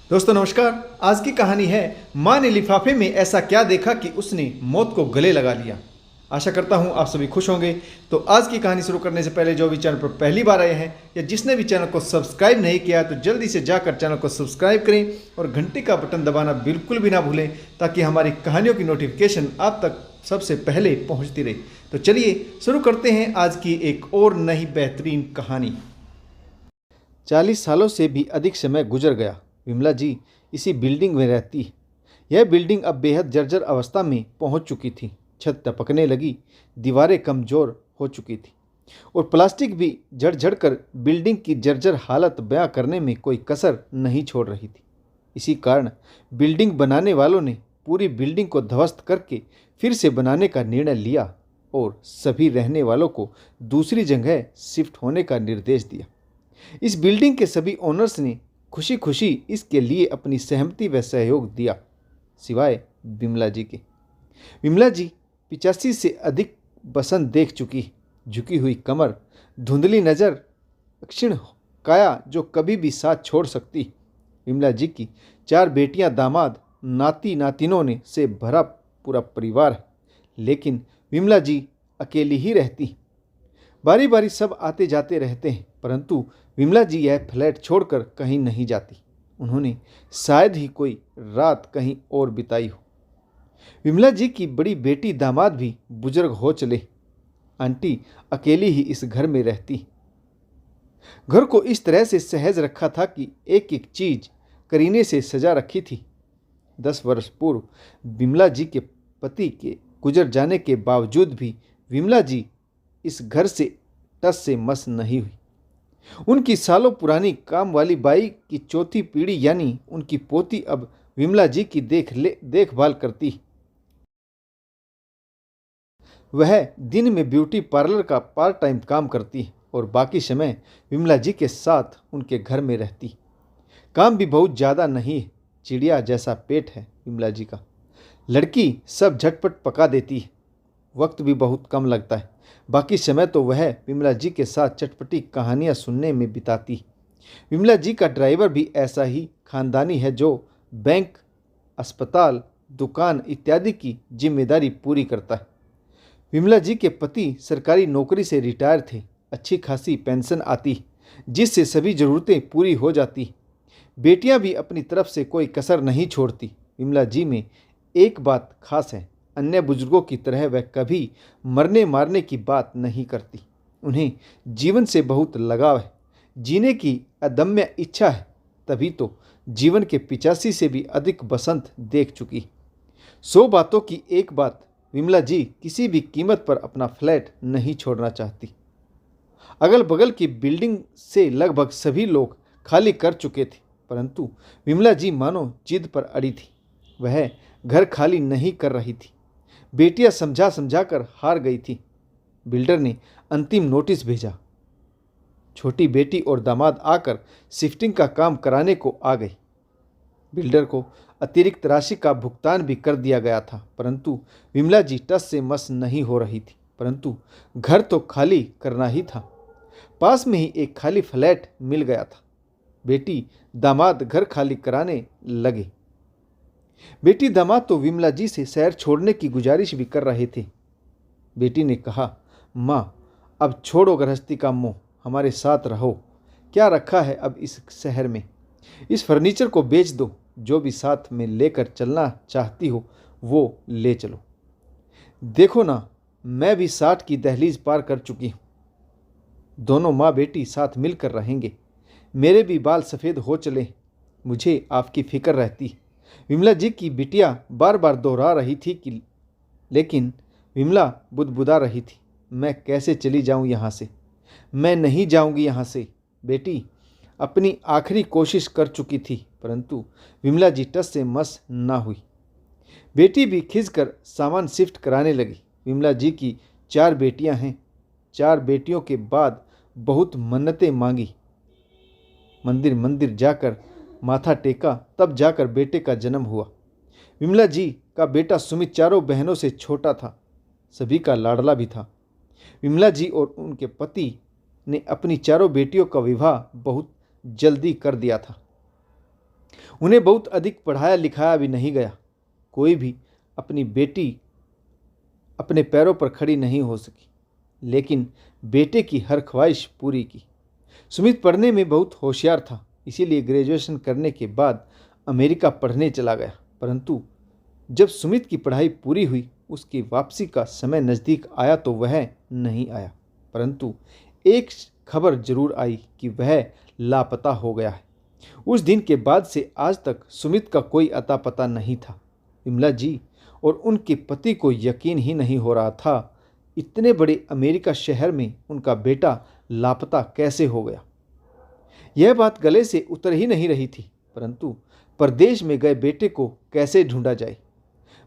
दोस्तों नमस्कार। आज की कहानी है माँ ने लिफाफे में ऐसा क्या देखा कि उसने मौत को गले लगा लिया। आशा करता हूँ आप सभी खुश होंगे। तो आज की कहानी शुरू करने से पहले जो भी चैनल पर पहली बार आए हैं या जिसने भी चैनल को सब्सक्राइब नहीं किया तो जल्दी से जाकर चैनल को सब्सक्राइब करें और घंटी का बटन दबाना बिल्कुल भी ना भूलें ताकि हमारी कहानियों की नोटिफिकेशन आप तक सबसे पहले पहुँचती रहे। तो चलिए शुरू करते हैं आज की एक और नई बेहतरीन कहानी। 40 सालों से भी अधिक समय गुजर गया। विमला जी इसी बिल्डिंग में रहती है। यह बिल्डिंग अब बेहद जर्जर अवस्था में पहुंच चुकी थी। छत टपकने लगी, दीवारें कमज़ोर हो चुकी थी और प्लास्टिक भी झड़ कर बिल्डिंग की जर्जर हालत बयां करने में कोई कसर नहीं छोड़ रही थी। इसी कारण बिल्डिंग बनाने वालों ने पूरी बिल्डिंग को ध्वस्त करके फिर से बनाने का निर्णय लिया और सभी रहने वालों को दूसरी जगह शिफ्ट होने का निर्देश दिया। इस बिल्डिंग के सभी ओनर्स ने खुशी खुशी इसके लिए अपनी सहमति व सहयोग दिया, सिवाय विमला जी के। विमला जी 85 से अधिक बसंत देख चुकी। झुकी हुई कमर, धुंधली नज़र, क्षीण काया जो कभी भी साथ छोड़ सकती। विमला जी की 4 बेटियां, दामाद, नाती नातिनों ने से भरा पूरा परिवार है, लेकिन विमला जी अकेली ही रहती। बारी बारी सब आते जाते रहते हैं, परंतु विमला जी यह फ्लैट छोड़कर कहीं नहीं जाती। उन्होंने शायद ही कोई रात कहीं और बिताई हो। विमला जी की बड़ी बेटी दामाद भी बुजुर्ग हो चले। आंटी अकेली ही इस घर में रहती। घर को इस तरह से सहज रखा था कि एक एक चीज करीने से सजा रखी थी। 10 वर्ष पूर्व विमला जी के पति के गुजर जाने के बावजूद भी विमला जी इस घर से टस से मस नहीं हुई। उनकी सालों पुरानी काम वाली बाई की चौथी पीढ़ी यानी उनकी पोती अब विमला जी की देखभाल करती। वह दिन में ब्यूटी पार्लर का पार्ट टाइम काम करती और बाकी समय विमला जी के साथ उनके घर में रहती। काम भी बहुत ज़्यादा नहीं है, चिड़िया जैसा पेट है विमला जी का। लड़की सब झटपट पका देती है, वक्त भी बहुत कम लगता है। बाकी समय तो वह विमला जी के साथ चटपटी कहानियां सुनने में बिताती। विमला जी का ड्राइवर भी ऐसा ही खानदानी है जो बैंक, अस्पताल, दुकान इत्यादि की जिम्मेदारी पूरी करता है। विमला जी के पति सरकारी नौकरी से रिटायर थे। अच्छी खासी पेंशन आती जिससे सभी ज़रूरतें पूरी हो जाती। बेटियां भी अपनी तरफ से कोई कसर नहीं छोड़ती। विमला जी में एक बात खास है, अन्य बुजुर्गों की तरह वह कभी मरने मारने की बात नहीं करती। उन्हें जीवन से बहुत लगाव है, जीने की अदम्य इच्छा है, तभी तो जीवन के 85 से भी अधिक बसंत देख चुकी। 100 बातों की एक बात, विमला जी किसी भी कीमत पर अपना फ्लैट नहीं छोड़ना चाहती। अगल बगल की बिल्डिंग से लगभग सभी लोग खाली कर चुके थे, परंतु विमला जी मानो जिद पर अड़ी थी। वह घर खाली नहीं कर रही थी। बेटियां समझा समझा कर हार गई थी। बिल्डर ने अंतिम नोटिस भेजा। छोटी बेटी और दामाद आकर शिफ्टिंग का काम कराने को आ गई। बिल्डर को अतिरिक्त राशि का भुगतान भी कर दिया गया था, परंतु विमला जी टस से मस नहीं हो रही थी। परंतु घर तो खाली करना ही था। पास में ही एक खाली फ्लैट मिल गया था। बेटी दामाद घर खाली कराने लगे। बेटी दामाद तो विमला जी से शहर छोड़ने की गुजारिश भी कर रहे थे। बेटी ने कहा, माँ अब छोड़ो गृहस्थी का मोह, हमारे साथ रहो। क्या रखा है अब इस शहर में? इस फर्नीचर को बेच दो। जो भी साथ में लेकर चलना चाहती हो वो ले चलो। देखो ना, मैं भी 60 की दहलीज पार कर चुकी हूँ। दोनों माँ बेटी साथ मिलकर रहेंगे। मेरे भी बाल सफ़ेद हो चले। मुझे आपकी फिक्र रहती। विमला जी की बिटिया बार बार दोहरा रही थी कि लेकिन विमला बुदबुदा रही थी, मैं कैसे चली जाऊं यहाँ से? मैं नहीं जाऊंगी यहाँ से। बेटी अपनी आखिरी कोशिश कर चुकी थी, परंतु विमला जी टस से मस ना हुई। बेटी भी खिंचकर सामान शिफ्ट कराने लगी। विमला जी की 4 बेटियां हैं। 4 बेटियों के बाद बहुत मन्नतें मांगी, मंदिर मंदिर जाकर माथा टेका, तब जाकर बेटे का जन्म हुआ। विमला जी का बेटा सुमित 4 बहनों से छोटा था, सभी का लाडला भी था। विमला जी और उनके पति ने अपनी 4 बेटियों का विवाह बहुत जल्दी कर दिया था। उन्हें बहुत अधिक पढ़ाया लिखाया भी नहीं गया। कोई भी अपनी बेटी अपने पैरों पर खड़ी नहीं हो सकी, लेकिन बेटे की हर ख्वाहिश पूरी की। सुमित पढ़ने में बहुत होशियार था, इसीलिए ग्रेजुएशन करने के बाद अमेरिका पढ़ने चला गया। परंतु जब सुमित की पढ़ाई पूरी हुई, उसकी वापसी का समय नज़दीक आया तो वह नहीं आया। परंतु एक खबर जरूर आई कि वह लापता हो गया है। उस दिन के बाद से आज तक सुमित का कोई अता पता नहीं था। विमला जी और उनके पति को यकीन ही नहीं हो रहा था, इतने बड़े अमेरिका शहर में उनका बेटा लापता कैसे हो गया। यह बात गले से उतर ही नहीं रही थी। परंतु परदेश में गए बेटे को कैसे ढूंढा जाए।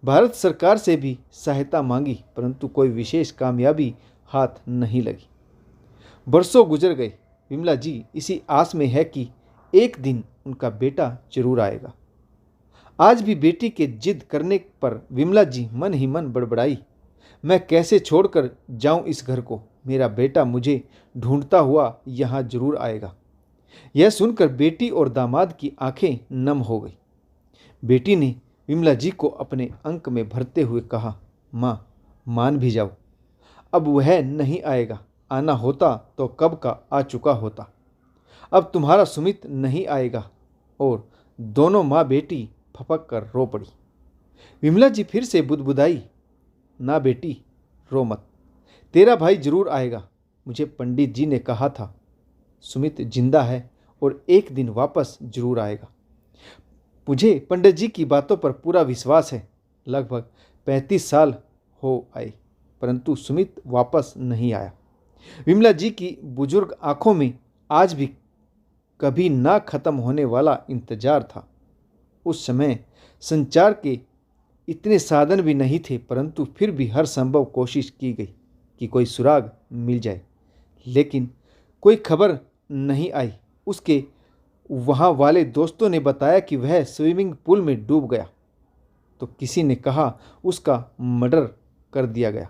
भारत सरकार से भी सहायता मांगी, परंतु कोई विशेष कामयाबी हाथ नहीं लगी। बरसों गुजर गए। विमला जी इसी आस में है कि एक दिन उनका बेटा जरूर आएगा। आज भी बेटी के जिद करने पर विमला जी मन ही मन बड़बड़ाई, मैं कैसे छोड़कर जाऊं इस घर को। मेरा बेटा मुझे ढूंढता हुआ यहाँ जरूर आएगा। यह सुनकर बेटी और दामाद की आंखें नम हो गई। बेटी ने विमला जी को अपने अंक में भरते हुए कहा, माँ मान भी जाओ, अब वह नहीं आएगा। आना होता तो कब का आ चुका होता। अब तुम्हारा सुमित नहीं आएगा। और दोनों माँ बेटी फपक कर रो पड़ी। विमला जी फिर से बुदबुदाई, ना बेटी रो मत, तेरा भाई जरूर आएगा। मुझे पंडित जी ने कहा था सुमित जिंदा है और एक दिन वापस जरूर आएगा। मुझे पंडित जी की बातों पर पूरा विश्वास है। लगभग 35 साल हो आए, परंतु सुमित वापस नहीं आया। विमला जी की बुजुर्ग आंखों में आज भी कभी ना खत्म होने वाला इंतजार था। उस समय संचार के इतने साधन भी नहीं थे, परंतु फिर भी हर संभव कोशिश की गई कि कोई सुराग मिल जाए, लेकिन कोई खबर नहीं आई। उसके वहाँ वाले दोस्तों ने बताया कि वह स्विमिंग पूल में डूब गया, तो किसी ने कहा उसका मर्डर कर दिया गया,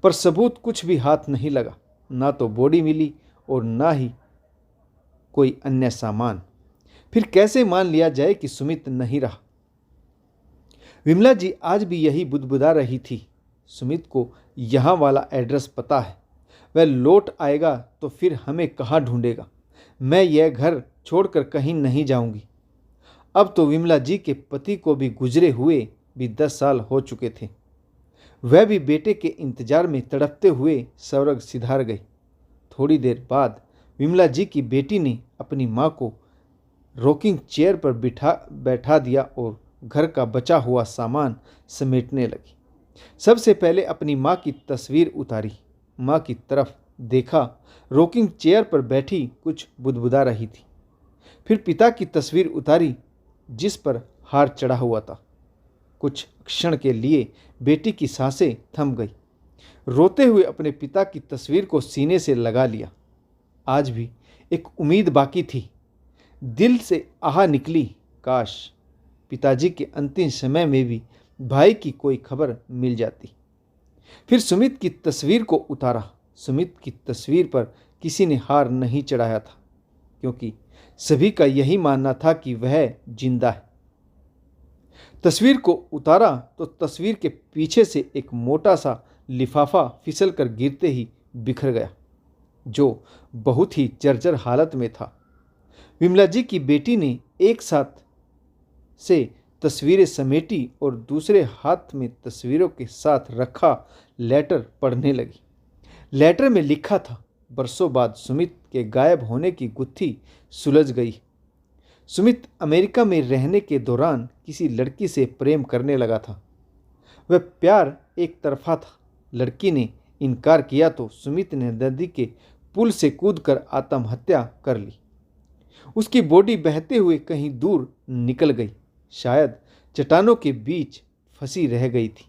पर सबूत कुछ भी हाथ नहीं लगा। ना तो बॉडी मिली और ना ही कोई अन्य सामान। फिर कैसे मान लिया जाए कि सुमित नहीं रहा। विमला जी आज भी यही बुदबुदा रही थी, सुमित को यहाँ वाला एड्रेस पता है, वह लौट आएगा तो फिर हमें कहाँ ढूंढेगा। मैं यह घर छोड़कर कहीं नहीं जाऊंगी। अब तो विमला जी के पति को भी गुजरे हुए भी 10 साल हो चुके थे। वह भी बेटे के इंतजार में तड़पते हुए स्वर्ग सिधार गई। थोड़ी देर बाद विमला जी की बेटी ने अपनी माँ को रॉकिंग चेयर पर बैठा दिया और घर का बचा हुआ सामान समेटने लगी। सबसे पहले अपनी माँ की तस्वीर उतारी, माँ की तरफ देखा, रॉकिंग चेयर पर बैठी कुछ बुदबुदा रही थी। फिर पिता की तस्वीर उतारी जिस पर हार चढ़ा हुआ था। कुछ क्षण के लिए बेटी की सांसें थम गई। रोते हुए अपने पिता की तस्वीर को सीने से लगा लिया। आज भी एक उम्मीद बाकी थी। दिल से आह निकली, काश पिताजी के अंतिम समय में भी भाई की कोई खबर मिल जाती। फिर सुमित की तस्वीर को उतारा। सुमित की तस्वीर पर किसी ने हार नहीं चढ़ाया था, क्योंकि सभी का यही मानना था कि वह जिंदा है। तस्वीर को उतारा तो तस्वीर के पीछे से एक मोटा सा लिफाफा फिसल कर गिरते ही बिखर गया, जो बहुत ही जर्जर हालत में था। विमला जी की बेटी ने एक साथ से तस्वीरें समेटी और दूसरे हाथ में तस्वीरों के साथ रखा लेटर पढ़ने लगी। लेटर में लिखा था, बरसों बाद सुमित के गायब होने की गुत्थी सुलझ गई। सुमित अमेरिका में रहने के दौरान किसी लड़की से प्रेम करने लगा था। वह प्यार एक तरफा था। लड़की ने इनकार किया तो सुमित ने नदी के पुल से कूदकर आत्महत्या कर ली। उसकी बॉडी बहते हुए कहीं दूर निकल गई, शायद चट्टानों के बीच फंसी रह गई थी।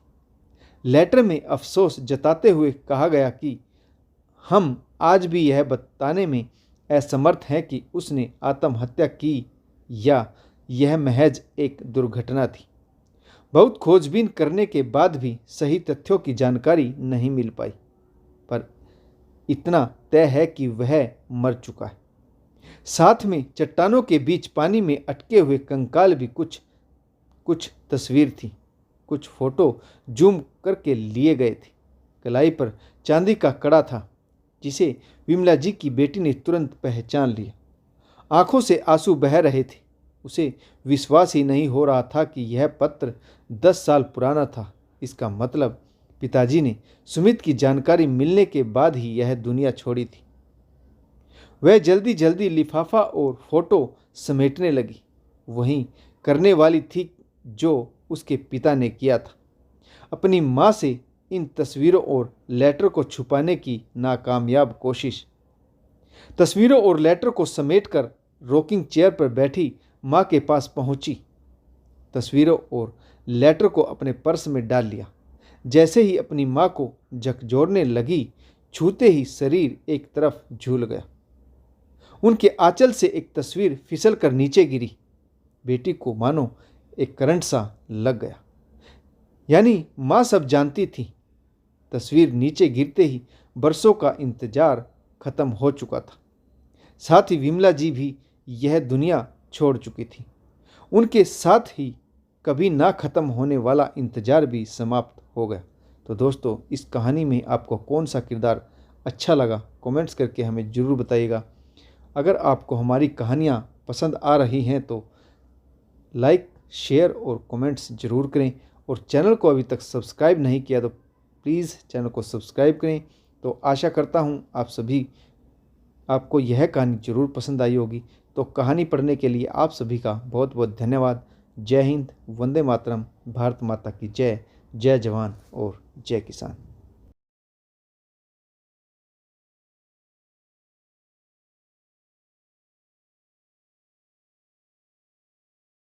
लेटर में अफसोस जताते हुए कहा गया कि हम आज भी यह बताने में असमर्थ हैं कि उसने आत्महत्या की या यह महज एक दुर्घटना थी। बहुत खोजबीन करने के बाद भी सही तथ्यों की जानकारी नहीं मिल पाई, पर इतना तय है कि वह मर चुका है। साथ में चट्टानों के बीच पानी में अटके हुए कंकाल भी कुछ कुछ तस्वीर थी। कुछ फोटो जूम करके लिए गए थे। कलाई पर चांदी का कड़ा था जिसे विमला जी की बेटी ने तुरंत पहचान लिया। आंखों से आंसू बह रहे थे। उसे विश्वास ही नहीं हो रहा था कि यह पत्र 10 साल पुराना था। इसका मतलब पिताजी ने सुमित की जानकारी मिलने के बाद ही यह दुनिया छोड़ी थी। वह जल्दी जल्दी लिफाफा और फोटो समेटने लगी। वहीं करने वाली थी जो उसके पिता ने किया था, अपनी माँ से इन तस्वीरों और लेटर को छुपाने की नाकामयाब कोशिश। तस्वीरों और लेटर को समेटकर रॉकिंग चेयर पर बैठी माँ के पास पहुंची। तस्वीरों और लेटर को अपने पर्स में डाल लिया। जैसे ही अपनी माँ को झकझोरने लगी, छूते ही शरीर एक तरफ झूल गया। उनके आंचल से एक तस्वीर फिसल कर नीचे गिरी। बेटी को मानो एक करंट सा लग गया। यानी माँ सब जानती थी। तस्वीर नीचे गिरते ही बरसों का इंतजार खत्म हो चुका था। साथ ही विमला जी भी यह दुनिया छोड़ चुकी थी। उनके साथ ही कभी ना खत्म होने वाला इंतजार भी समाप्त हो गया। तो दोस्तों, इस कहानी में आपको कौन सा किरदार अच्छा लगा, कमेंट्स करके हमें ज़रूर बताइएगा। अगर आपको हमारी कहानियाँ पसंद आ रही हैं तो लाइक, शेयर और कमेंट्स ज़रूर करें। और चैनल को अभी तक सब्सक्राइब नहीं किया तो प्लीज़ चैनल को सब्सक्राइब करें। तो आशा करता हूँ आपको यह कहानी ज़रूर पसंद आई होगी। तो कहानी पढ़ने के लिए आप सभी का बहुत बहुत धन्यवाद। जय हिंद, वंदे मातरम, भारत माता की जय। जय जवान और जय किसान।